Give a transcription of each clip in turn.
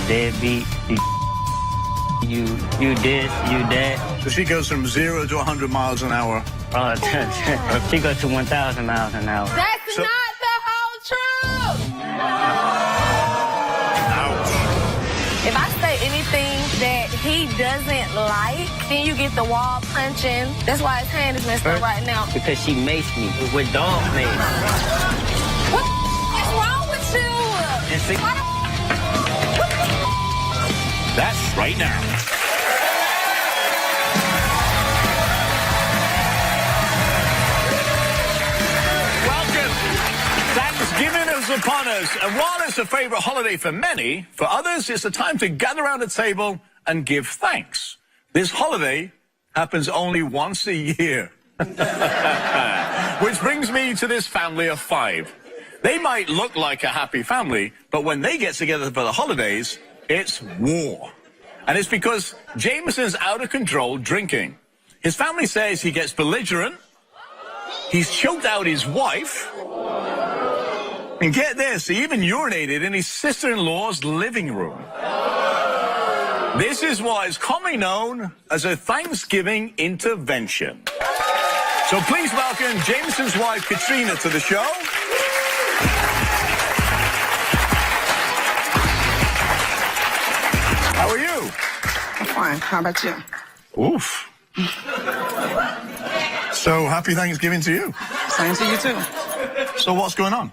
deadbeat, you this, you that. So she goes from 0 to 100 miles an hour. She goes to 1,000 miles an hour. That's not the whole truth. Ouch. If I say anything that he doesn't like, then you get the wall punching. That's why his hand is messed up right now. Because she maced me with dog mace. What is wrong with you? And see, That's right now. Welcome. Thanksgiving is upon us, and while it's a favorite holiday for many, for others it's a time to gather around a table and give thanks. This holiday happens only once a year. Which brings me to this family of 5. They might look like a happy family, but when they get together for the holidays, it's war. And it's because Jameson's out of control drinking. His family says he gets belligerent, he's choked out his wife, and get this, he even urinated in his sister-in-law's living room. This is what is commonly known as a Thanksgiving intervention. So please welcome Jameson's wife, Katrina, to the show. How are you? I'm fine. How about you? Oof. So happy Thanksgiving to you. Same to you, too. So what's going on?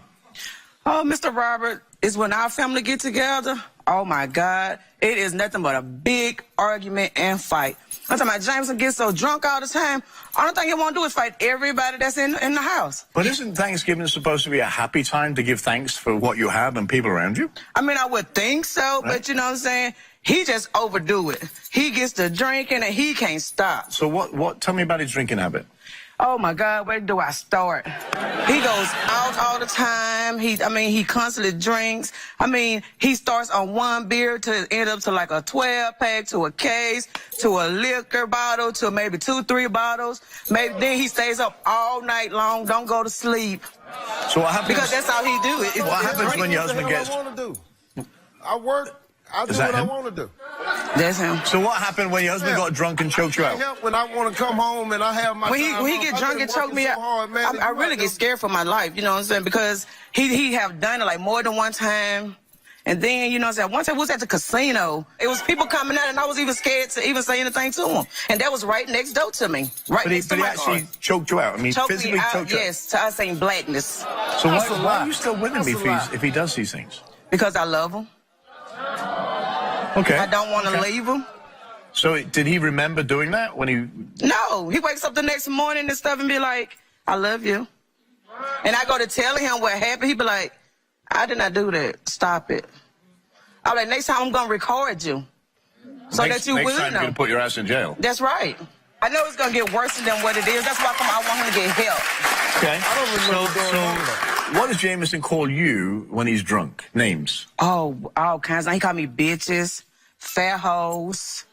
Oh, Mr. Robert, is when our family get together, oh, my God, it is nothing but a big argument and fight. I'm talking about Jameson gets so drunk all the time, only thing he want to do is fight everybody that's in the house. But isn't Thanksgiving supposed to be a happy time to give thanks for what you have and people around you? I mean, I would think so, but you know what I'm saying? He just overdo it. He gets to drinking and he can't stop. So what? Tell me about his drinking habit. Oh, my God, where do I start? He goes out all the time. He constantly drinks. He starts on one beer to end up to like a 12-pack, to a case, to a liquor bottle, to maybe 2-3 bottles. Maybe then he stays up all night long, don't go to sleep. So what happens? Because that's how he do it. What happens when your husband gets... I want to do. I work. I do Is that what I him? want to do. That's him. So what happened when your husband got drunk and choked you I out? help when I want to come home and I have my When time he off. get I've drunk been and choke working me so out, hard, man. I really get scared for my life, you know what I'm saying? Because he have done it like more than one time. And then, you know what I'm saying, one time we was at the casino. It was people coming out and I was even scared to even say anything to him. And that was right next door to me. Right next to But he my actually car. choked you out. Choked Physically me out, choked you out. yes, to us saying blackness. So That's a why lie. are you still with him That's a lie. if he does these things? Because I love him. Okay. I don't want to leave him. So did he remember doing that when he... No, he wakes up the next morning and stuff and be like, I love you. And I go to tell him what happened. He be like, I did not do that. Stop it. I'm like, next time I'm going to record you. So that you next will time you're know. going to put your ass in jail. That's right. I know it's going to get worse than what it is. That's why I want him to get help. Okay. I don't remember doing all that. What does Jameson call you when he's drunk? Names? Oh, all kinds. He call me bitches, fat hoes.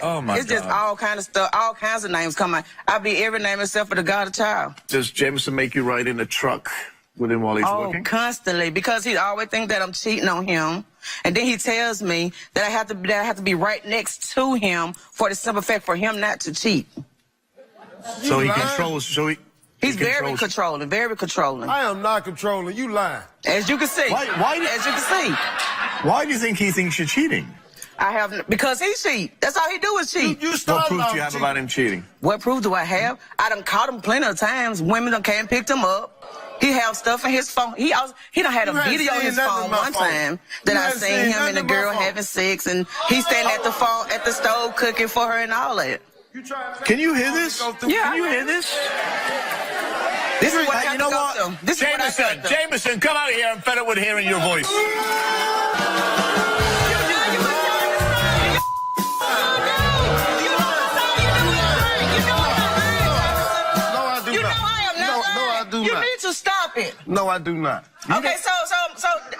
Oh, my It's just God. all kind of stuff. All kinds of names come out. I be every name except for the God of child. Does Jameson make you ride in a truck with him while he's Oh, working? constantly, because he always think that I'm cheating on him, and then he tells me that I have to be right next to him for the simple fact for him not to cheat. So he lying? controls... He's very controlling, very controlling. I am not controlling. You lying. As you can see. Why As you can see. Why do you think he thinks you're cheating? Because he cheat. That's all he do is cheat. You What started proof off do you have cheating. about him cheating? What proof do I have? I done caught him plenty of times. Women done came and picked him up. He have stuff in his phone. He done had a You ain't video in seen his nothing phone in my one phone. time that You I ain't seen seen him nothing and the in my girl phone. having sex, and he standing at the phone at the stove cooking for her and all that. You trying to- Can you hear this? Yeah, Can you hear this? This is what I You have know to go what? through. This is what I Jameson, got through. Jameson, come out here. I'm fed up with hearing your voice. No, I do You know not. I am not No, I lying. do You not. need to stop it. No, I do not. Okay, so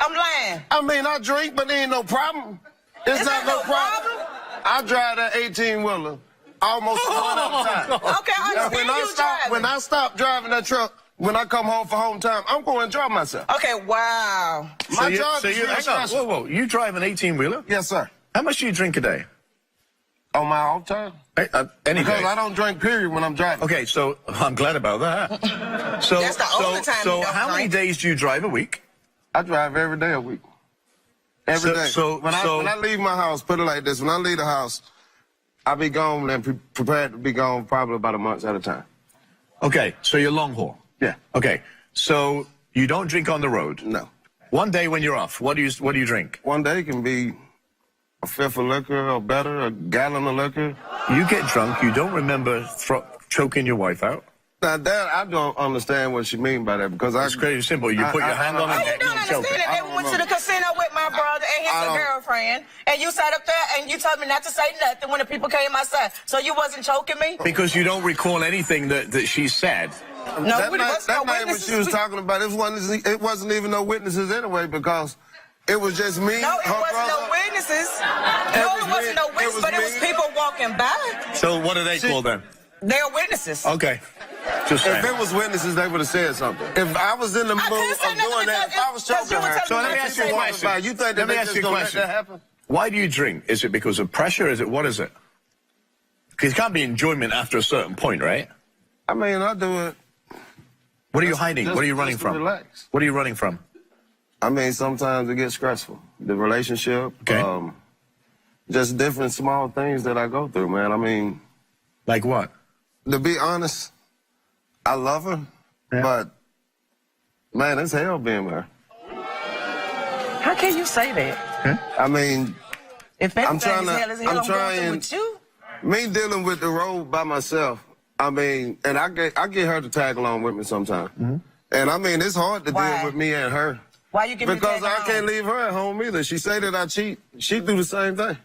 I'm lying. I mean, I drink, but there ain't no problem. It's not no problem. I drive that 18-wheeler almost 100 times. Okay, I Now, understand you driving. when I stop driving that truck, when I come home for home time, I'm going to enjoy myself. Okay, wow. My job so is you real hang on. stressful. Whoa. You drive an 18-wheeler? Yes, sir. How much do you drink a day? On my off time? Any Because day. I don't drink, period, when I'm driving. Okay, so I'm glad about that. So, That's the only time so you don't how many drink. days do you drive a week? I drive every day a week. Every day. When I leave my house, put it like this, when I leave the house, I'll be gone and prepared to be gone probably about a month at a time. Okay, so you're long haul. Yeah. Okay, so you don't drink on the road. No. One day when you're off, what do you drink? One day can be a fifth of liquor or better, a gallon of liquor. You get drunk, you don't remember choking your wife out. Now, that, I don't understand what she mean by that, because It's crazy simple. You put your hand on Oh, it you and don't you choke understand it. that they went to the casino with my brother and his girlfriend, and you sat up there and you told me not to say nothing when the people came outside. So you wasn't choking me? Because you don't recall anything that she said. No, that we night, wasn't no that night when witnesses. she was talking about it wasn't even no witnesses anyway, because it was just me, No, it her wasn't brother. no witnesses. No, it wasn't no witnesses, but it was people walking by. So what are they called then? They're witnesses. Okay. Just saying. If it was witnesses, they would have said something. If I was in the mood couldn't of say nothing doing that, because if I was choking you were her, telling So let me ask you a question. You think that Let me they ask just you a gonna let question. that happen? Why do you drink? Is it because of pressure? What is it? Because it can't be enjoyment after a certain point, right? I mean, I do it. What are you hiding? What are you running just to from? relax. What are you running from? I mean, sometimes it gets stressful. The relationship, Okay. just different small things that I go through, man. I mean, Like what? to be honest, I love her, but man, it's hell being with her. How can you say that? I mean, If I'm everything trying is to- hell, I'm I'm going trying- with you. me dealing with the road by myself, I mean, and I get her to tag along with me sometimes. And I mean, it's hard to Why? deal with me and her. Why you give me Because that I can't leave her at home either. She say that I cheat. She do the same thing.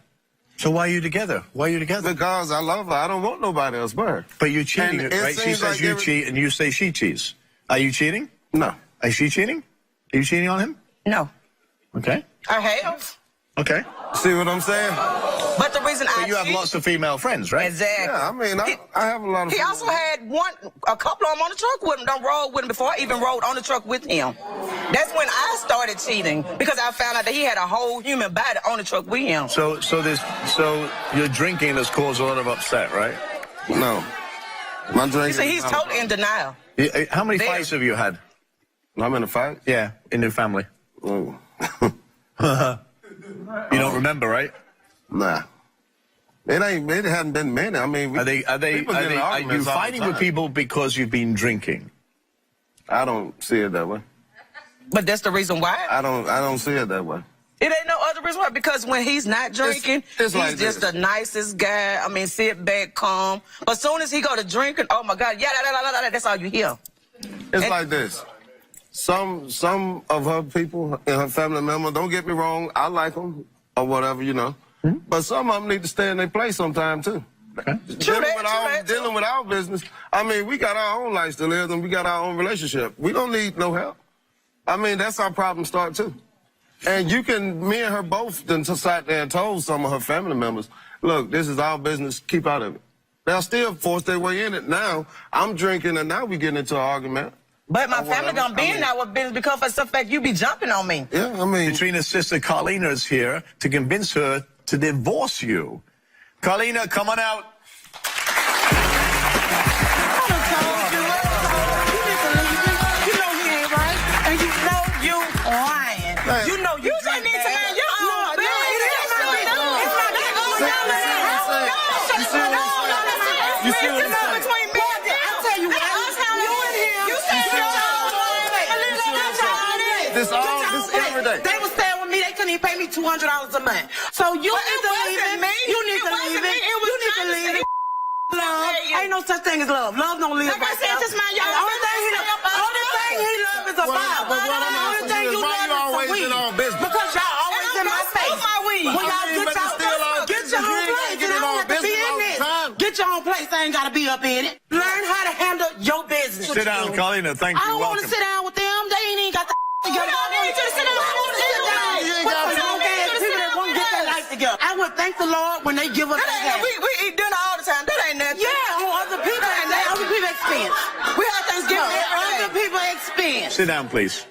So why are you together? Why are you together? Because I love her. I don't want nobody else but her. But you're cheating, And it right? She seems says like you cheat and you say she cheats. Are you cheating? No. Is she cheating? Are you cheating on him? No, Okay. I have. Okay. See what I'm saying? But the reason I But you have cheat- lots of female friends, right? Exactly. Yeah, I mean, I have a lot of He people. also had a couple of them on the truck with him. Done rode with him before I even rode on the truck with him. That's when I started cheating because I found out that he had a whole human body on the truck with him. So your drinking has caused a lot of upset, right? No. My drink. You see, he's totally in denial. How many There. fights have you had? I'm in a fight? Yeah, in your family. Oh. You don't remember, right? Nah. It hasn't been many. I mean, Are you arguments all the fighting with time. people because you've been drinking? I don't see it that way. But that's the reason why. I don't see it that way. It ain't no other reason why. Because when he's not drinking, it's he's like just this. the nicest guy. I mean, sit back, calm. But as soon as he go to drinking, oh my God, that's all you hear. It's like this. Some of her people and her family members, don't get me wrong, I like them or whatever, you know. But some of them need to stay in their place sometime too. Dealing with our business. I mean, we got our own lives to live and we got our own relationship. We don't need no help. I mean, that's our problem start too. And me and her both then sat there and told some of her family members, look, this is our business, keep out of it. They'll still force their way in it. Now, I'm drinking and now we getting into an argument. But my family gonna be in our business because of the fact you be jumping on me. Yeah, I mean. Katrina's sister Carlina is here to convince her to divorce you. Carlina, come on out. You know you just need to mind your own You see what I'm saying? between me and you. I'll tell you what. You and him. You This every day. They was staying with me. They couldn't even pay me $200 a month. So you need to leave it. You need to leave it. You need to leave it. Love. Ain't no such thing as love. Love don't live. Like I said, just mind your Only thing he love is a Bible. But what I'm Only asking thing you is you why you love always is in weed. all business? Because y'all always in my face. When y'all get your own place, and I don't have to be in this. Get your own place. I ain't got to be up in it. Learn how to handle your business. Sit down, Carlina. Thank you. I don't want to Welcome. sit down with them. They ain't even got the together. I want you to sit down. I want to sit down. With some long-ass people that won't get their life together. I would thank the Lord when they give us that. We eat dinner all the time. That ain't nothing. Yeah, on other people. Other people expense. We have Thanksgiving. Other people people expense. Sit down, please.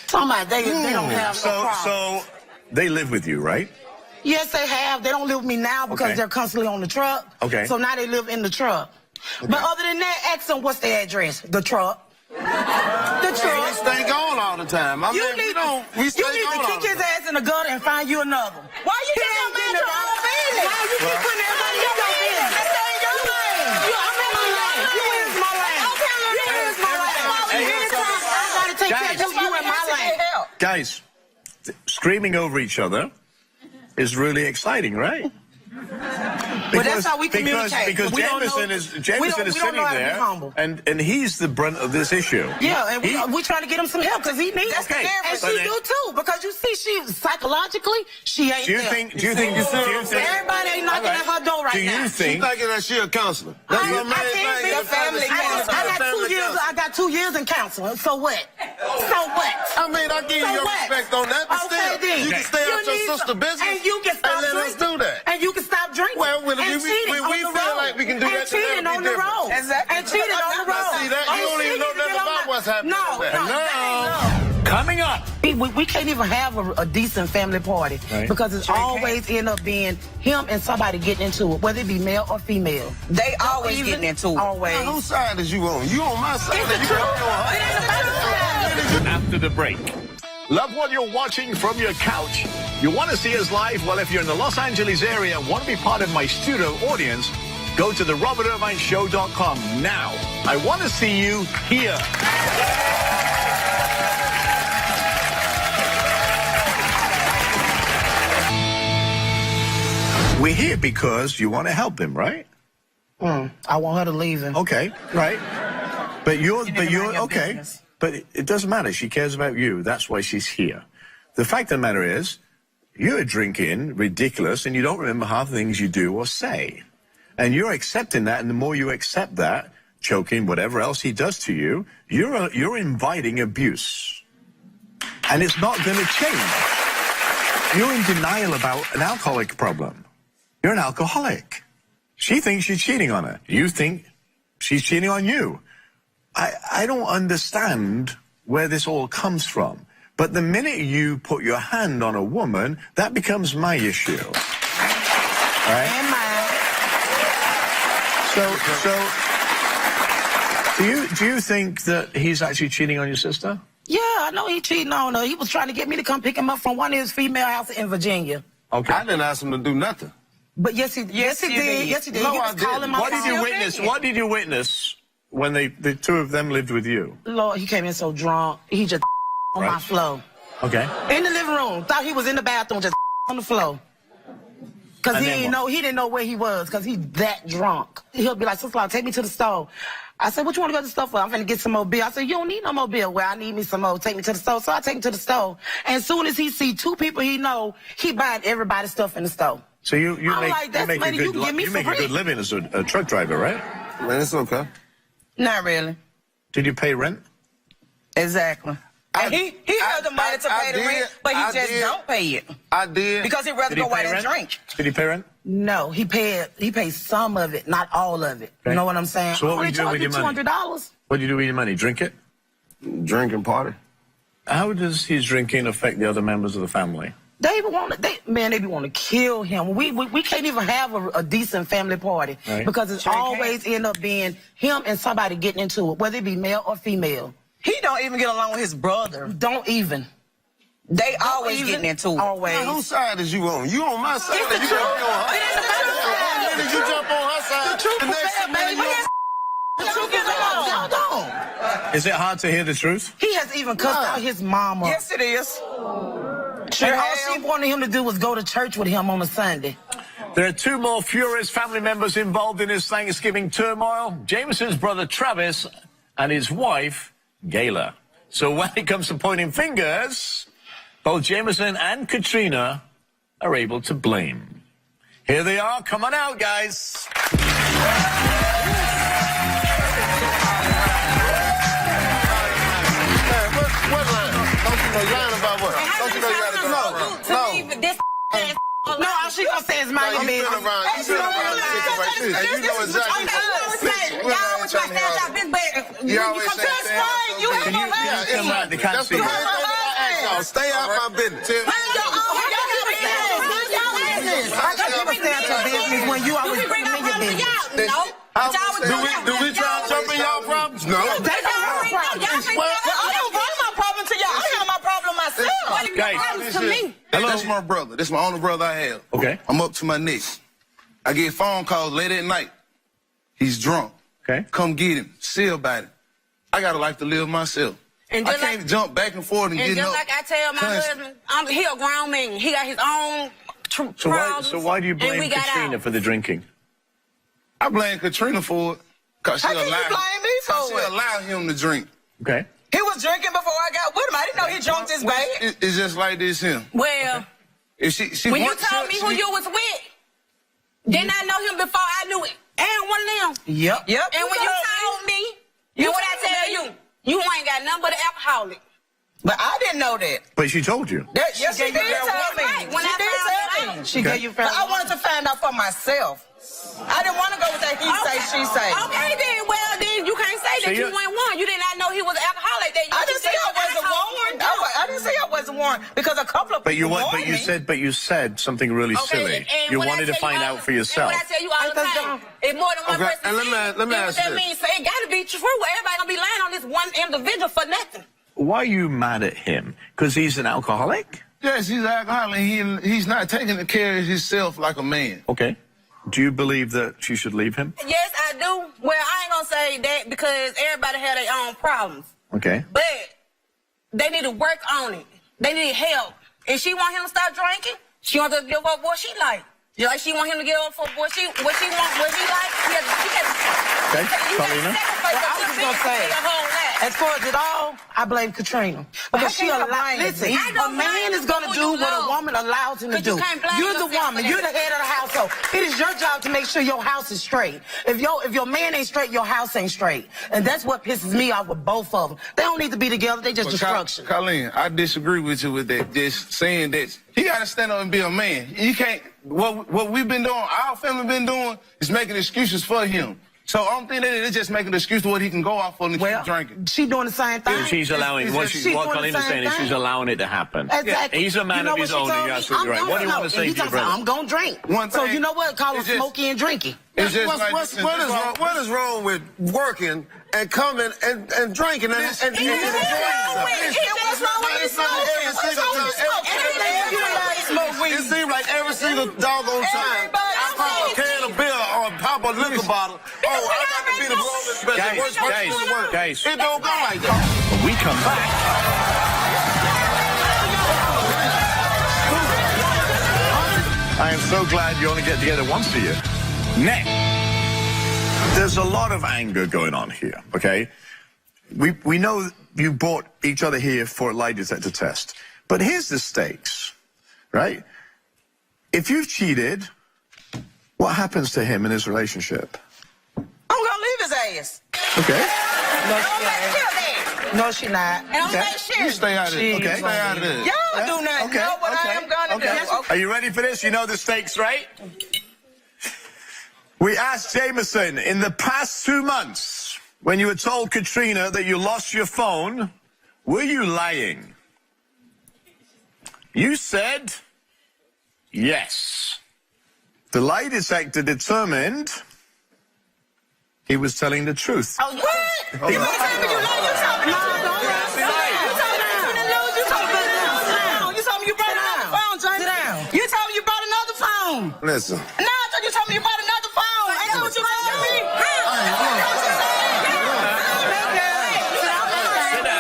Somebody, they don't have no problem. So they live with you, right? Yes, they have. They don't live with me now because Okay. they're constantly on the truck. Okay. So now they live in the truck. Okay. But other than that, ask them what's their address. The truck. The We truck. stay gone all the time. I mean, we stay You need gone to all kick the his time. ass in the gutter and find you another. Why you can't mind your own business? Why you keep putting everybody in your business? Stay in your lane. I'm in my lane. You is my lane. Okay, you is my lane. Anytime I gotta take care of you in my lane. Guys, screaming over each other is really exciting, right? Well, that's how we communicate. Because We don't Jameson know- is we sitting don't know how to be there, humble. and he's the brunt of this issue. Yeah, and we're trying to get him some help because he needs it. Okay, And but she then- do too, because you see, she psychologically, she ain't Do you there. think? Everybody ain't knocking at her door right Do you now. She think? thinking that she a counselor. That's I what man can't be think. a family counselor. I got 2 years in counseling. So what? So what? I mean, I give you So your what? respect on that, but Okay, still, then. you can stay out your need sister some- business and you can stop and let drinking. us do that. And you can stop drinking. Well, when and we cheating on feel the road. like we can do and that, then cheating that'll on be the road. different. And cheating on the road. See that? You don't even know nothing about what's happening No, over there. no. Coming up. We can't even have a decent family party Right. because it's always end up being him and somebody getting into it, whether it be male or female. They always getting into it. Always. Now, whose side is you on? You on my side? It's the You truth. on her? After the break. Love what you're watching from your couch? You want to see us live? Well, if you're in the Los Angeles area and want to be part of my studio audience, go to the RobertIrvineShow.com now. I want to see you here. We're here because you want to help him, right? I want her to leave him. Okay, right. But you're your okay. business. But it doesn't matter. She cares about you. That's why she's here. The fact of the matter is, you're drinking ridiculous and you don't remember half the things you do or say. And you're accepting that, and the more you accept that, choking, whatever else he does to you, you're inviting abuse. And it's not going to change. You're in denial about an alcoholic problem. You're an alcoholic. She thinks you're cheating on her. You think she's cheating on you. I don't understand where this all comes from. But the minute you put your hand on a woman, that becomes my issue. Right? And mine. So do you think that he's actually cheating on your sister? Yeah, I know he cheating on her. He was trying to get me to come pick him up from one of his female houses in Virginia. Okay. I didn't ask him to do nothing. But yes, he did. No, He I was didn't. calling my What did you phone. witness? What did you witness when the two of them lived with you? Lord, he came in so drunk. He just on my Right. floor. Okay. In the living room. Thought he was in the bathroom, just on the floor. Because And he then didn't what? know, he didn't know where he was because he's that drunk. He'll be like, Sister Laura, take me to the store. I said, what you want to go to the store for? I'm finna get some more beer. I said, you don't need no more beer. Well, I need me some more. Take me to the store. So I take him to the store. And as soon as he see two people he know, he buying everybody's stuff in the store. So you I'm make, like, that's you make money a you good can give me you for make a free. good living as a truck driver, right? Man, it's okay. Not really. Did you pay rent? Exactly. And he had the money to pay the rent, but he just don't pay it I did. because he'd rather Did he go out pay and rent? drink. Did he pay rent? No, he paid some of it, not all of it. Okay. You know what I'm saying? So what were you doing with your money? $200. What do you do with your money? Drink it? Drinking party. How does his drinking affect the other members of the family? They be want to, they be want to kill him. We can't even have a decent family party Right. because it's always end up being him and somebody getting into it, whether it be male or female. He don't even get along with his brother. Don't even. They always getting into it. Always. Now, whose side is you on? You on my side? It's the or you truth. on her? It is the truth. One minute you jump on her side. The truth the next prevails, minute baby. you- The truth is out. Don't. Is it hard to hear the truth? He has even cussed out his mama. Yes, it is. And all she wanted him to do was go to church with him on a Sunday. There are two more furious family members involved in this Thanksgiving turmoil. Jameson's brother Travis and his wife, Gayla. So when it comes to pointing fingers, both Jameson and Katrina are able to blame. Here they are. Come on out, guys. What line? Don't you know lying about what? Don't you know you gotta go? No, all she gonna say is mind your You been business. around, you been around the chicken right there. And you know exactly what. Y'all was my stand out. This bad. You always come say to the stay out spring. my You business. have my Can you come out? They can't That's see the you. first thing that I ask y'all. Stay out my business. I got you to stay out your business when you always bring in your business. Do we try to jump in y'all problems? No. They don't have a problem. Well, I don't bring my problem to y'all. I have my problem myself. Guys, To me. hello. That's my brother. That's my only brother I have. Okay. I'm up to my neck. I get phone calls late at night. He's drunk. Okay. Come get him. See about it. I got a life to live myself. And I just can't jump back and forth and And get just up. like I tell my husband, he a grown man. He got his own problems. So why do you and blame we got Katrina out. for the drinking? I blame Katrina for it. Cause she How can you allowed, blame me for cause she it? allowed him to drink. Okay. He was drinking before I got with him. I didn't know he drunk this bad. It's just like this him. Well, If she when you want- told me who you was with, didn't I know him before I knew it? And one of them. Yep. Yep. And when you told me, and what I tell you, you ain't got nothing but an alcoholic. But I didn't know that. But she told you. Yes, she did gave you tell that me. right. When She I did found tell out. me. She gave you But I family. wanted to find out for myself. I didn't want to go with that he say, she say. Okay, then. Well, then you can't say So that you you- went one. You did not know he was an alcoholic. That you I didn't say I wasn't warned. I didn't say I wasn't warned because a couple of But you people want, warned me. but you said something really silly. You wanted to find out for yourself. And what I tell you all the time, if more than one Okay, person and let me sees, ask- let me then ask what that this. means, so it got to be true. Everybody gonna be lying on this one individual for nothing. Why are you mad at him? Because he's an alcoholic? Yes, he's an alcoholic. He's not taking care of himself like a man. Okay. Do you believe that she should leave him? Yes, I do. Well, I ain't gonna say that because everybody had their own problems, Okay. but they need to work on it. They need help. If she want him to stop drinking, she want to give up what she like. Just like she want him to give up for what she like. She Okay, Paulina? I was just gonna say, as far as it all, I blame Katrina. Because she can't I allowed, blame listen, me? I a don't man blame is gonna who do you what a love. woman allows him to But you do. can't blame You're the yourself woman, for you're the that. head of the household. It is your job to make sure your house is straight. If your man ain't straight, your house ain't straight. And that's what pisses me off with both of them. They don't need to be together, they just destruction. Colleen, I disagree with you with that. Just saying that he got to stand up and be a man. You can't. What we've been doing, our family been doing, is making excuses for him. So I don't think that it's just making an excuse to what he can go off on and Well, keep drinking. she doing the same thing. She's allowing, It's what, just- she's what doing the Paulina's same saying is she's thing. allowing it to happen. Exactly. He's a man You know of his what she own, told and me? you're absolutely right. I'm What do you gonna- want to say he to your talking about, brother? I'm gonna drink. One So thing- you know what? Call it it's just- smoky and drinky. It's just like this. What is wrong with working and coming and drinking and enjoying yourself? It seems like every single doggone time I pop a can of beer or pop a liquor bottle. Oh, I got to be the grown best, the worst person in the world. Guys. It don't go like that. When we come back, I am so glad you only get together once a year. Next, there's a lot of anger going on here, okay? We know you brought each other here for a lie detector test. But here's the stakes, right? If you've cheated, what happens to him in his relationship? I'm gonna leave his ass. Okay. No, she not. And I'm like, shit. You stay out of it. Okay. Stay out of it. Y'all do not know what I am gonna do. Are you ready for this? You know the stakes, right? We asked Jameson in the past 2 months, when you were told Katrina that you lost your phone, were you lying? You said yes. The lie detector determined he was telling the truth. What? You gonna tell me you lie? You told me you You told me you brought another phone, James. Sit down. You told me you brought another phone. Listen. No, I thought you told me you bought another phone. Ain't that what you told me?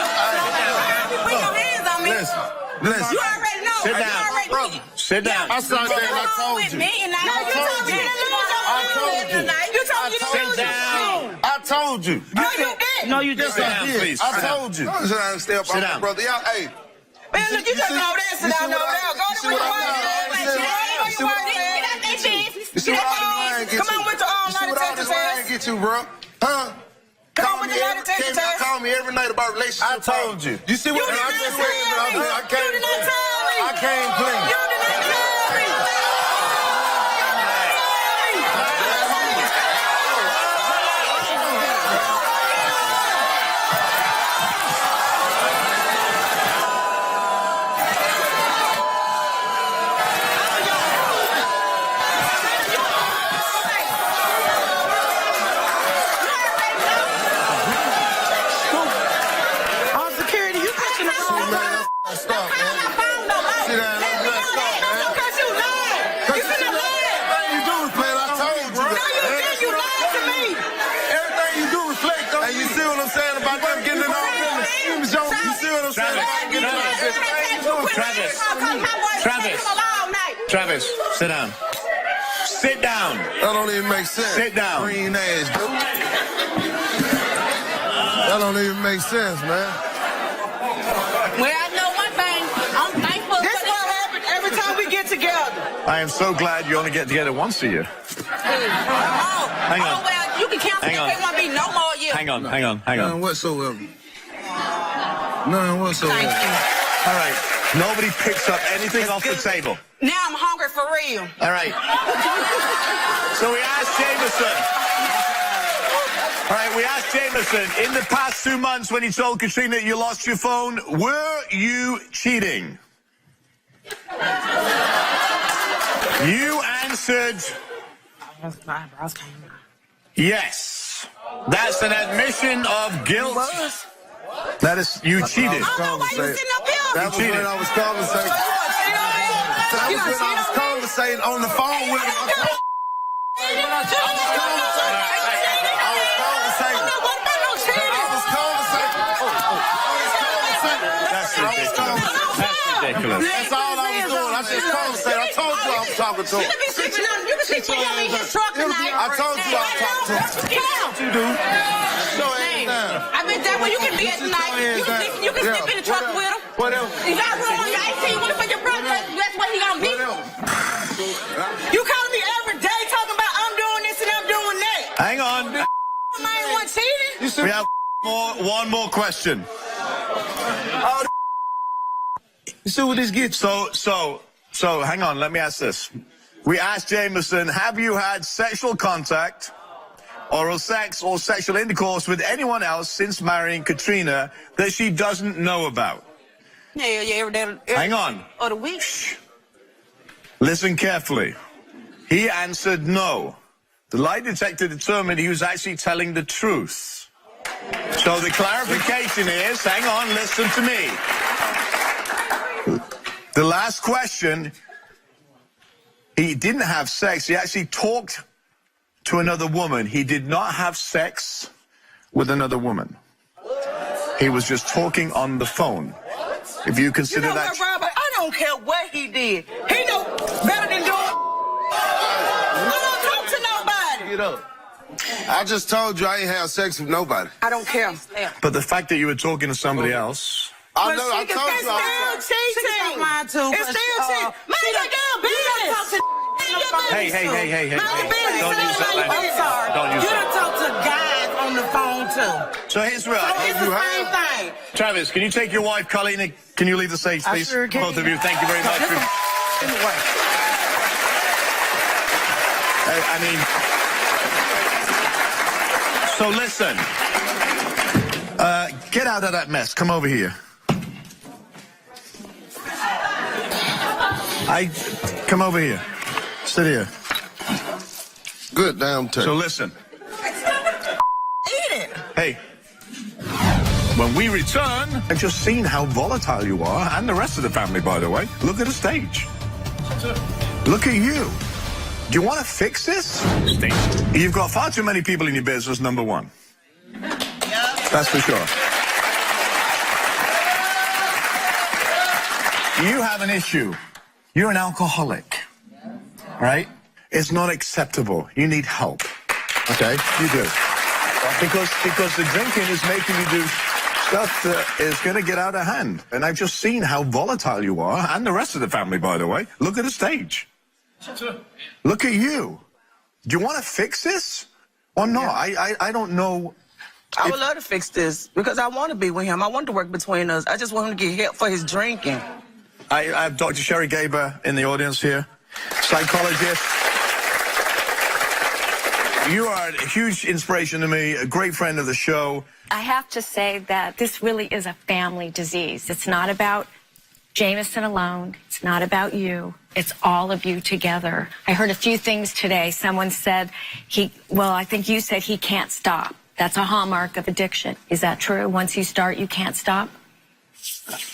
Put your hands on me. Listen. You already know. Sit You down. already Brother. Sit down. I saw that. I told with you. me and I You told me you didn't lose your phone. You told me you didn't Sit lose your down. phone. I told you. No, you didn't. No, you just Sit down, please. I told you. Don't sit down and stay up Sit on down. my brother. Y'all, hey. Man, look, you just go over there, sit down over there. Go to where you want You see what all this lying get you? Come on with your You see lie what all this detector lying test. get you, bro? Huh? Come on with the lie detector test. Call me every night about I relationships. told you. You see what You did I not just tell said? me. I You came did not tell me. I came clean. You did not tell me. Travis, sit down. Sit down. That don't even make sense. Sit down. Green ass dude. That don't even make sense, man. Well, I know one thing. I'm thankful. This is what happens every time we get together. I am so glad you only get together once a year. Hang on. Oh, well, you can cancel Hang on. if it won't be no more years. Hang on. None whatsoever. None whatsoever. Thank you. All right. Nobody picks up anything off the table. Now I'm hungry for real. All right. So we asked Jameson. All right, we asked Jameson, in the past 2 months when you told Katrina you lost your phone, were you cheating? You answered yes. That's an admission of guilt. That is, you cheated. I don't know why you sitting up here. That was when I was conversating. That was when I was conversating on the phone with him. That's ridiculous. That's all I was doing. I just conversated. I told you I was talking to him. You can see William in his truck tonight. I told you I was talking to him. What you do? Show it down. I bet that where you can be at tonight. You can sleep in the truck with him. Whatever. You got room on your AC. What if your brother? That's where he gonna be. You call me every day talking about I'm doing this and I'm doing that. Hang on. I ain't one cheating. We have one more question. You see what this gets? So hang on, let me ask this. We asked Jameson, have you had sexual contact, oral sex, or sexual intercourse with anyone else since marrying Katrina that she doesn't know about? Yeah, every day. Hang on. Or the week. Listen carefully. He answered no. The lie detector determined he was actually telling the truth. So the clarification is, hang on, listen to me. The last question, he didn't have sex. He actually talked to another woman. He did not have sex with another woman. He was just talking on the phone. If you consider You know that... what, Robert? I don't care what he did. He know better than doing. I don't talk to nobody. Get up. I just told you I ain't have sex with nobody. I don't care. But the fact that you were talking to somebody else... I know. I told you I was. It's still cheating. It's still cheating. Mind your damn business. Hey. Don't use that language. I'm sorry. Don't use You that. done talk to guys on the phone too. So here's what... It's the same thing. Travis, can you take your wife, Colleen? Can you leave the stage, please? sure can. Both of you, thank you very much. Anyway. I mean... So listen. Get out of that mess. Come over here. Come over here. Sit here. Good damn turn. So listen. Eat it. Hey. When we return, I've just seen how volatile you are, and the rest of the family, by the way. Look at the stage. Look at you. Do you want to fix this? You've got far too many people in your business, number one. That's for sure. You have an issue. You're an alcoholic, right? It's not acceptable. You need help, okay? You do. Because the drinking is making you do stuff that is going to get out of hand. And I've just seen how volatile you are, and the rest of the family, by the way. Look at the stage. Look at you. Do you want to fix this or not? I don't know. I would love to fix this because I want to be with him. I want to work between us. I just want him to get help for his drinking. I have Dr. Sherry Gaber in the audience here, psychologist. You are a huge inspiration to me, a great friend of the show. I have to say that this really is a family disease. It's not about Jameson alone. It's not about you. It's all of you together. I heard a few things today. Someone said I think you said he can't stop. That's a hallmark of addiction. Is that true? Once you start, you can't stop?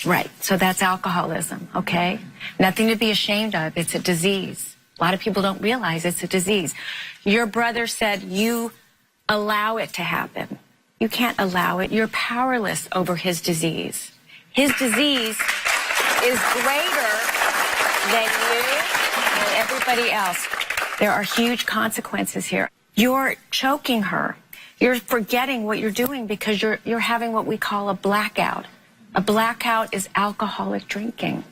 Right. So that's alcoholism, okay? Nothing to be ashamed of. It's a disease. A lot of people don't realize it's a disease. Your brother said you allow it to happen. You can't allow it. You're powerless over his disease. His disease is greater than you and everybody else. There are huge consequences here. You're choking her. You're forgetting what you're doing because you're having what we call a blackout. A blackout is alcoholic drinking.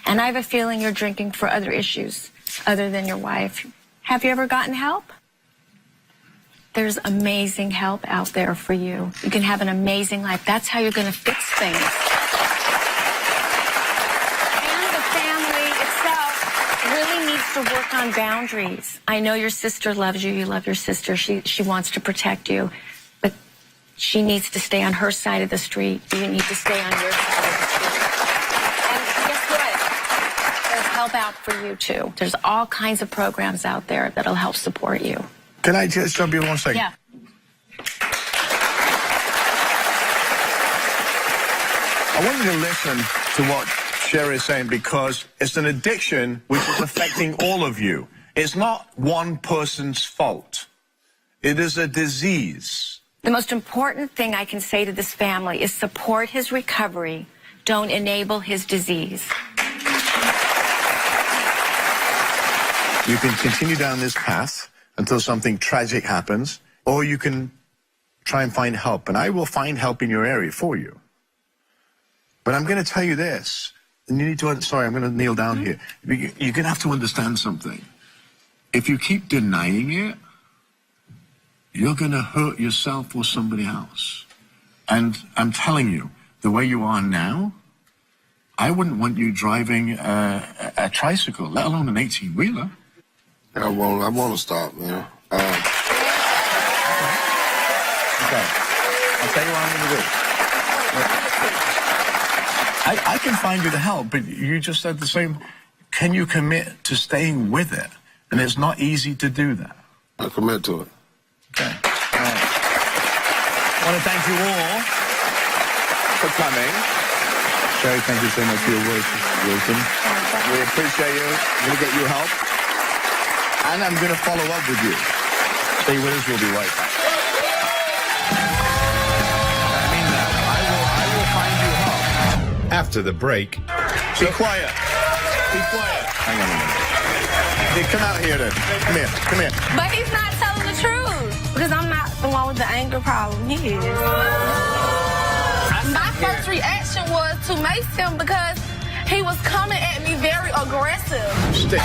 And I have a feeling you're drinking for other issues other than your wife. Have you ever gotten help? There's amazing help out there for you. You can have an amazing life. That's how you're going to fix things. And the family itself really needs to work on boundaries. I know your sister loves you. You love your sister. She wants to protect you. But she needs to stay on her side of the street. You need to stay on your side of the street. And guess what? There's help out for you, too. There's all kinds of programs out there that'll help support you. Can I just jump in 1 second? Yeah. I want you to listen to what Sherry is saying because it's an addiction which is affecting all of you. It's not one person's fault. It is a disease. The most important thing I can say to this family is support his recovery. Don't enable his disease. You can continue down this path until something tragic happens, or you can try and find help. And I will find help in your area for you. But I'm going to tell you this, and you need to, sorry, I'm going to kneel down here. You're going to have to understand something. If you keep denying it, you're going to hurt yourself or somebody else. And I'm telling you, the way you are now, I wouldn't want you driving a tricycle, let alone an 18-wheeler. I want to stop, man. Okay. I'll tell you what I'm going to do. I can find you the help, but you just said the same. Can you commit to staying with it? And it's not easy to do that. I commit to it. Okay. All right. I want to thank you all for coming. Sherry, thank you so much for your words, Wilson. We appreciate you. I'm going to get you help. And I'm going to follow up with you. Stay with us. We'll be right back. I mean that. I will find you help. After the break. Be quiet. Be quiet. Hang on a minute. Hey, come out here then. Come here. Come here. But he's not telling the truth. Because I'm not the one with the anger problem. He is. My first reaction was to mace him because he was coming at me very aggressive. Stick.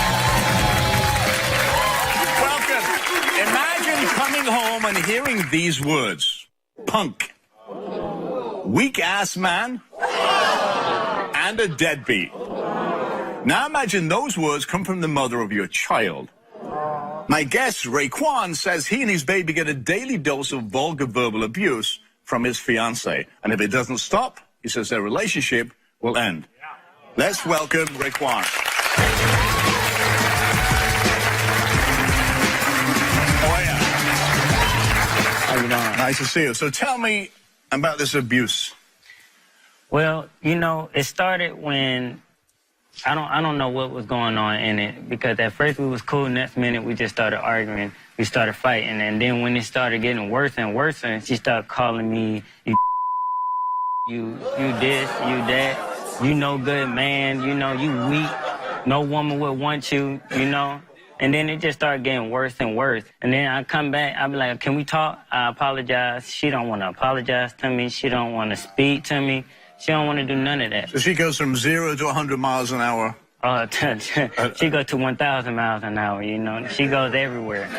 Welcome. Imagine coming home and hearing these words. Punk. Weak-ass man. And a deadbeat. Now imagine those words come from the mother of your child. My guest, Raekwon, says he and his baby get a daily dose of vulgar verbal abuse from his fiancée. And if it doesn't stop, he says their relationship will end. Let's welcome Raekwon. Oh, yeah. How you doing? Nice to see you. So tell me about this abuse. Well, you know, it started when I don't know what was going on in it, because at first we was cool, next minute we just started arguing, we started fighting, and then when it started getting worse and worse, and she started calling me you this, you that, you no good man, you know, you weak, no woman would want you, you know. And then it just started getting worse and worse. And then I come back, I be like, can we talk? I apologize. She don't want to apologize to me. She don't want to speak to me. She don't want to do none of that. So she goes from 0 to 100 miles an hour. She goes to 1,000 miles an hour, you know. She goes everywhere.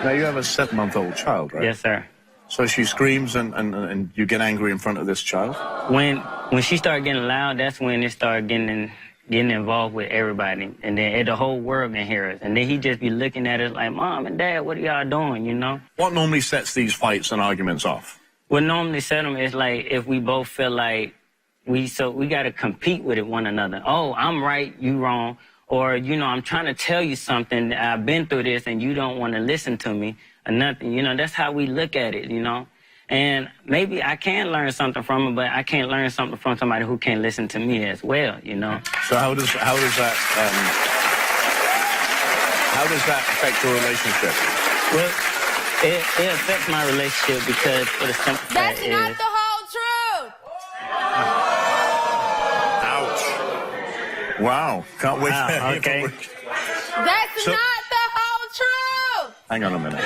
Now, you have a 7-month-old child, right? Yes, sir. So she screams and you get angry in front of this child? When she started getting loud, that's when it started getting involved with everybody. And then the whole world can hear us. And then he just be looking at us like, Mom and Dad, what are y'all doing, you know? What normally sets these fights and arguments off? What normally set them is like if we both feel like we got to compete with one another. Oh, I'm right, you wrong. Or, you know, I'm trying to tell you something. I've been through this and you don't want to listen to me or nothing. You know, that's how we look at it, you know. And maybe I can learn something from him, but I can't learn something from somebody who can't listen to me as well, you know. So how does that affect your relationship? Well, it affects my relationship because for the simple fact That's not the whole truth. Ouch. Wow. Can't wait. Wow, okay. That's So- not the whole truth. Hang on a minute.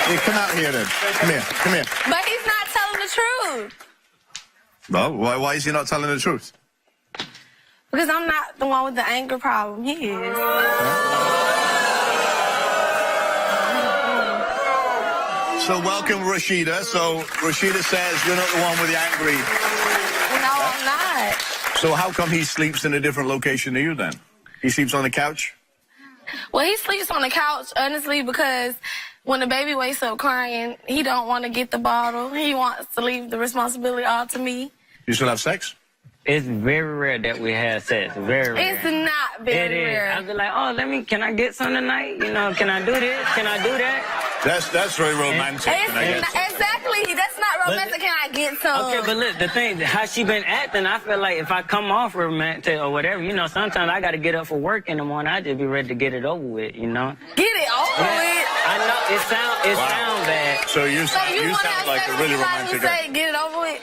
Hey, come out here then. Come here. Come here. But he's not telling the truth. Well, why is he not telling the truth? Because I'm not the one with the anger problem. He is. So welcome, Rashida. So Rashida says you're not the one with the angry. No, I'm not. So how come he sleeps in a different location than you then? He sleeps on the couch? Well, he sleeps on the couch, honestly, because when the baby wakes up crying, he don't want to get the bottle. He wants to leave the responsibility all to me. You still have sex? It's very rare that we have sex. Very rare. It's not very rare. I'll be like, oh, can I get some tonight? You know, can I do this? Can I do that? That's very romantic. Exactly. That's not romantic. Can I get some? Okay, but look, the thing, how she been acting, I feel like if I come off romantic or whatever, you know, sometimes I got to get up for work in the morning. I just be ready to get it over with, you know? Get it over with. I know, it sound bad. So you wanna sound like a really romantic guy. Say, get it over with.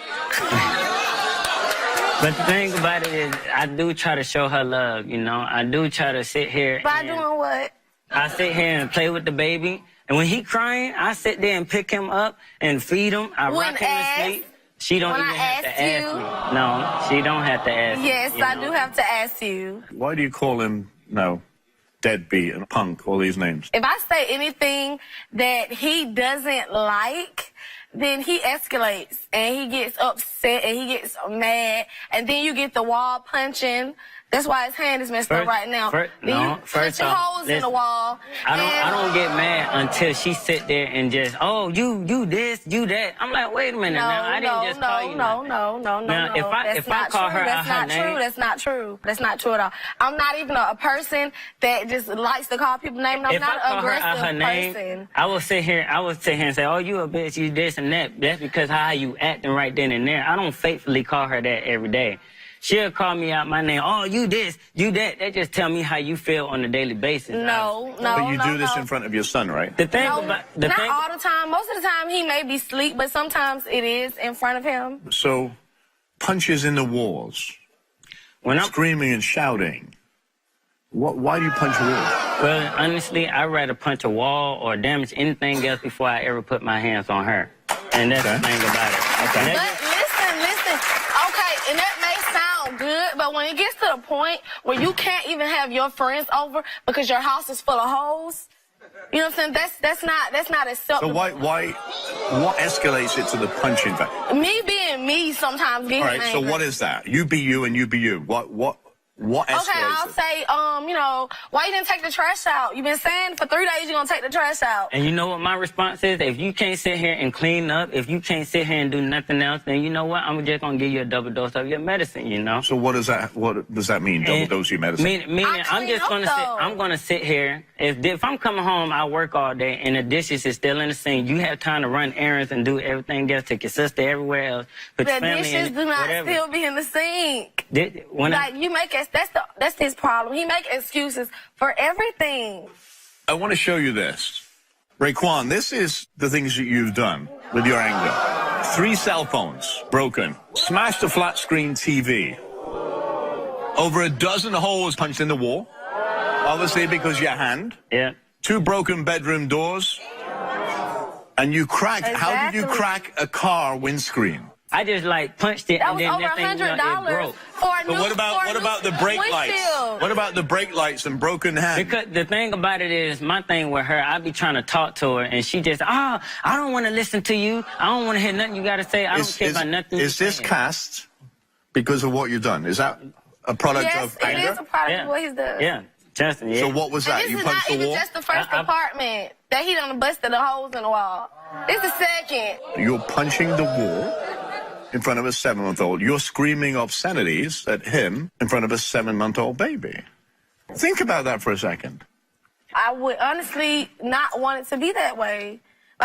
But the thing about it is, I do try to show her love, you know? I do try to sit here. By doing what? I sit here and play with the baby. And when he crying, I sit there and pick him up and feed him. I rock him to sleep. She don't even have to ask me. No, she don't have to ask me. Yes, I do have to ask you. Why do you call him, deadbeat and punk, all these names? If I say anything that he doesn't like, then he escalates and he gets upset and he gets mad, and then you get the wall punching. That's why his hand is messed up right now. First punching holes in the wall. I don't get mad until she sit there and just, oh, you this, you that. I'm like, wait a minute now. I didn't just call you. No. Now, if I call her out her name, that's not true. That's not true at all. I'm not even a person that just likes to call people names. I'm not an aggressive person. I will sit here and say, oh, you a bitch, you this and that. That's because how you acting right then and there. I don't faithfully call her that every day. She'll call me out my name. Oh, you this, you that. That just tell me how you feel on a daily basis. But you do this in front of your son, right? The thing not all the time. Most of the time he may be asleep, but sometimes it is in front of him. So, punches in the walls, screaming and shouting. Why do you punch a wall? Well, honestly, I'd rather punch a wall or damage anything else before I ever put my hands on her. And that's the thing about it. Okay. But listen. Okay, and that may sound good, but when it gets to the point where you can't even have your friends over because your house is full of hoes, you know what I'm saying? That's not acceptable. So what escalates it to the punching factor? Me being me sometimes gets angry. All right, so what is that? You be you and you be you. What escalates Okay, I'll say, why you didn't take the trash out? You've been saying for 3 days you're going to take the trash out. And you know what my response is? If you can't sit here and clean up, if you can't sit here and do nothing else, then you know what? I'm just going to give you a double dose of your medicine, you know? So what does that mean, double dose of your medicine? Meaning I'm just going to sit here. If I'm coming home, I work all day, and the dishes is still in the sink. You have time to run errands and do everything else, take your sister everywhere else. Put your family dishes in, do not whatever. still be in the sink. You make it. That's his problem. He make excuses for everything. I want to show you this. Raekwon, this is the things that you've done with your anger. 3 cell phones broken. Smashed a flat screen TV. Over a dozen holes punched in the wall. Obviously because your hand. Yeah. 2 broken bedroom doors. And you cracked. Exactly. How did you crack a car windscreen? I just punched it, that and then was over $100 it broke. for a new. But what about the brake lights? What about the brake lights and broken hand? Because the thing about it is, my thing with her, I be trying to talk to her, and she just, I don't want to listen to you. I don't want to hear nothing you got to say. I don't care about nothing. Is this cast because of what you've done? Is that a product of anger? Yes, it is a product of what he's done. Yeah. Justin, yeah. So what was that? You punched the wall? This is not even just the first apartment that he done busted the holes in the wall. This is the second. You're punching the wall in front of a 7-month-old. You're screaming obscenities at him in front of a 7-month-old baby. Think about that for a second. I would honestly not want it to be that way.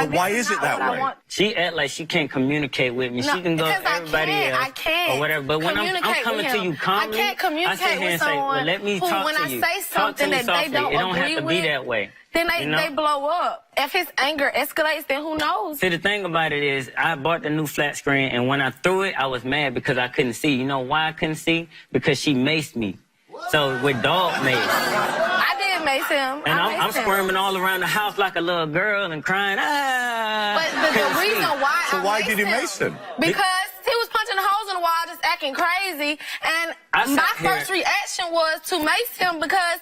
But why this is not it that what I way? want. She act like she can't communicate with me. No, She can go because to everybody else I can't or whatever. But when I'm communicate coming with to him. you calmly, I can't communicate I sit here with and say, someone well, let me who, talk when to I you. say Talk to something me that softly. they don't It don't agree have to with, be that way. then you know? they blow up. If his anger escalates, then who knows? See, the thing about it is, I bought the new flat screen, and when I threw it, I was mad because I couldn't see. You know why I couldn't see? Because she maced me. So with dog mace. I did mace him. And I I'm maced him. squirming all around the house like a little girl and crying, ah. But the reason why So I why maced did you mace him? Because he was punching holes in the wall, just acting crazy. And I sat my here- first reaction was to mace him because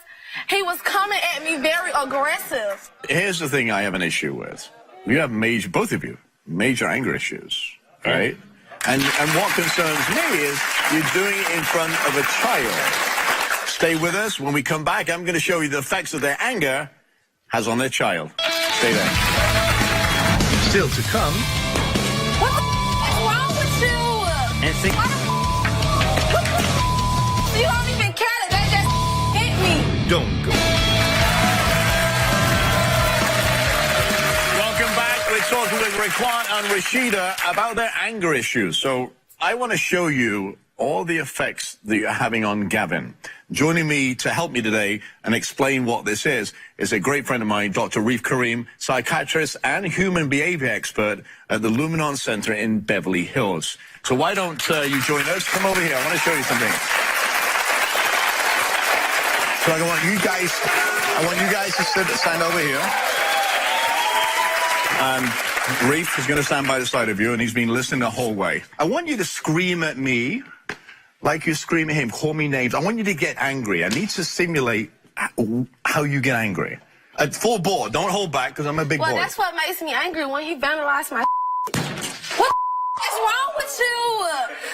he was coming at me very aggressive. Here's the thing I have an issue with. You have both of you, major anger issues, right? And what concerns me is you're doing it in front of a child. Stay with us. When we come back, I'm going to show you the effects that their anger has on their child. Stay there. Still to come. What the is wrong with you? And see, You don't even care that they just hit me. Don't go. Welcome back. We're talking with Raquan and Rashida about their anger issues. So I want to show you all the effects that you're having on Gavin. Joining me to help me today and explain what this is a great friend of mine, Dr. Reef Kareem, psychiatrist and human behavior expert at the Lumenon Center in Beverly Hills. So why don't you join us? Come over here. I want to show you something. So I want you guys to stand over here. And Reef is going to stand by the side of you, and he's been listening the whole way. I want you to scream at me like you scream at him. Call me names. I want you to get angry. I need to simulate how you get angry. At full bore. Don't hold back, because I'm a big boy. Well, that's what makes me angry when he vandalized my What is wrong with you?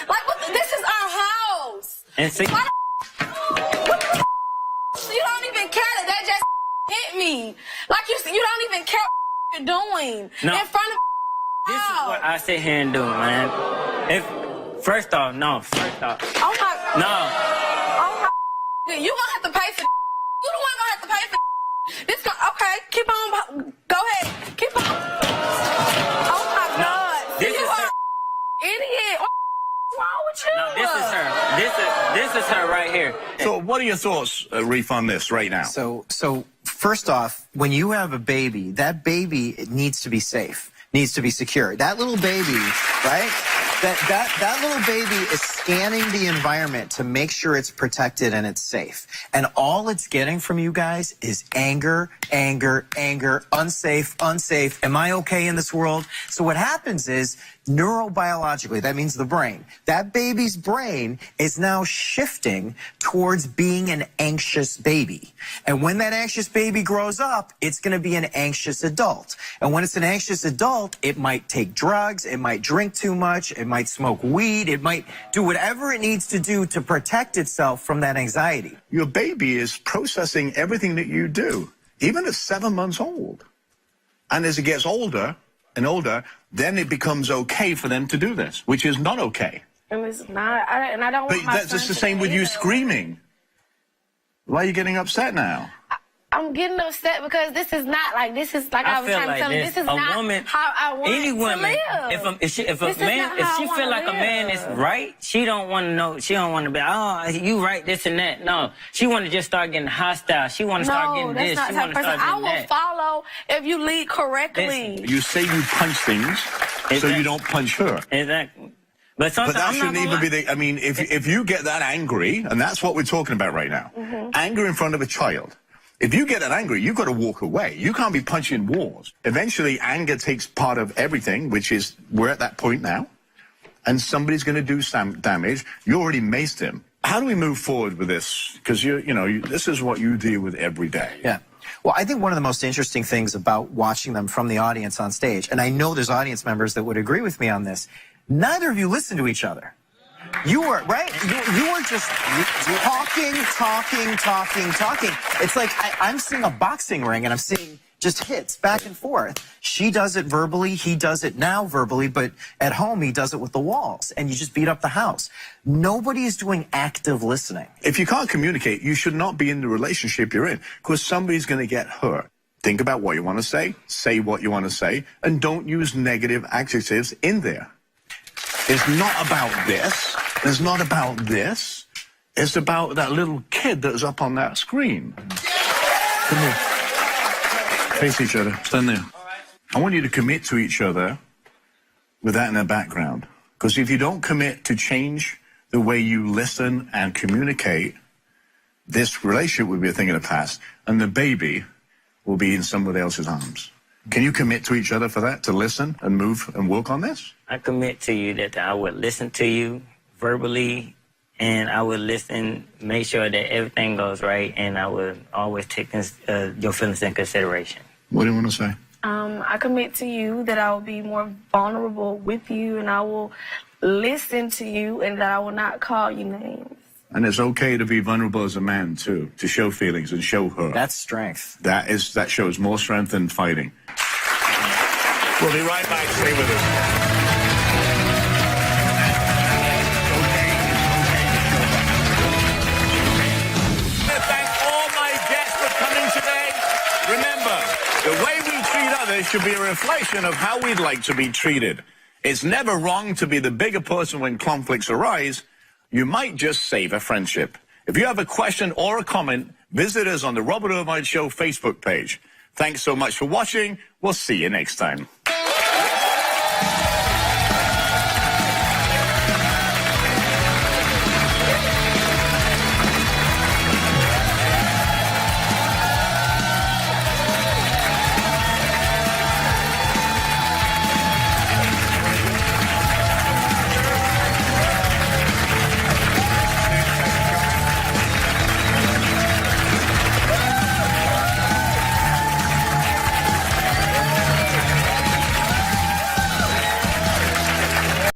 Like, this is our house. and see, Why you don't even care that they just hit me. Like, you don't even care what you're doing. No. In front of this is what I sit here and do, man. First off, Oh my. no. Oh my. You gonna have to pay for. You the one gonna have to pay for. This okay. Keep on. Go ahead. Keep on. Oh my God. This you is are her. idiot. What's wrong with you? No, this is her. This is her right here. So what are your thoughts, Reef, on this right now? So first off, when you have a baby, that baby it needs to be safe, needs to be secure. That little baby, right? That little baby is scanning the environment to make sure it's protected and it's safe. And all it's getting from you guys is anger, anger, anger, unsafe, unsafe. Am I okay in this world? So what happens is neurobiologically, that means the brain. That baby's brain is now shifting towards being an anxious baby. And when that anxious baby grows up, it's going to be an anxious adult. And when it's an anxious adult, it might take drugs, it might drink too much, it might smoke weed, it might do whatever it needs to do to protect itself from that anxiety. Your baby is processing everything that you do, even at 7 months old. And as it gets older and older, then it becomes okay for them to do this, which is not okay. And it's not. I don't But want my that's son just the to same with do you that. screaming. Why are you getting upset now? I'm getting upset because this is not like I was feel trying to like tell you. this. This is A not woman, how I want any to woman, live. if she This is not how I feel wanna like a man is live. right, she don't want to know. She don't want to be, oh, you right, this and that. No, she want to just start getting hostile. She want to start getting that's this. not She the want type to of start person. I getting will that. follow if you lead correctly. Listen, You say you punch things so Exactly. you don't punch her. Exactly. But But sometimes that I'm not shouldn't gonna even lie. be the, I mean, if you get that angry, and that's what we're talking about right now, anger in front of a child. If you get that angry, you've got to walk away. You can't be punching walls. Eventually, anger takes part of everything, which is, we're at that point now, and somebody's going to do some damage. You already maced him. How do we move forward with this? Because, this is what you deal with every day. Yeah. Well, I think one of the most interesting things about watching them from the audience on stage, and I know there's audience members that would agree with me on this, neither of you listen to each other. You were, right? You were just talking. It's like I'm seeing a boxing ring and I'm seeing just hits back and forth. She does it verbally, he does it now verbally, but at home he does it with the walls, and you just beat up the house. Nobody is doing active listening. If you can't communicate, you should not be in the relationship you're in, because somebody's going to get hurt. Think about what you want to say what you want to say, and don't use negative adjectives in there. It's not about this. It's not about this. It's about that little kid that's up on that screen. Come here. Face each other. Stand there. I want you to commit to each other with that in the background. Because if you don't commit to change the way you listen and communicate, this relationship will be a thing of the past, and the baby will be in somebody else's arms. Can you commit to each other for that, to listen and move and work on this? I commit to you that I would listen to you verbally, and I would listen, make sure that everything goes right, and I would always take your feelings in consideration. What do you want to say? I commit to you that I will be more vulnerable with you, and I will listen to you, and that I will not call you names. And it's okay to be vulnerable as a man, too, to show feelings and show her. That's strength. That shows more strength than fighting. We'll be right back. Stay with us. The way we treat others should be a reflection of how we'd like to be treated. It's never wrong to be the bigger person when conflicts arise. You might just save a friendship. If you have a question or a comment, visit us on the Robert Irvine Show Facebook page. Thanks so much for watching. We'll see you next time.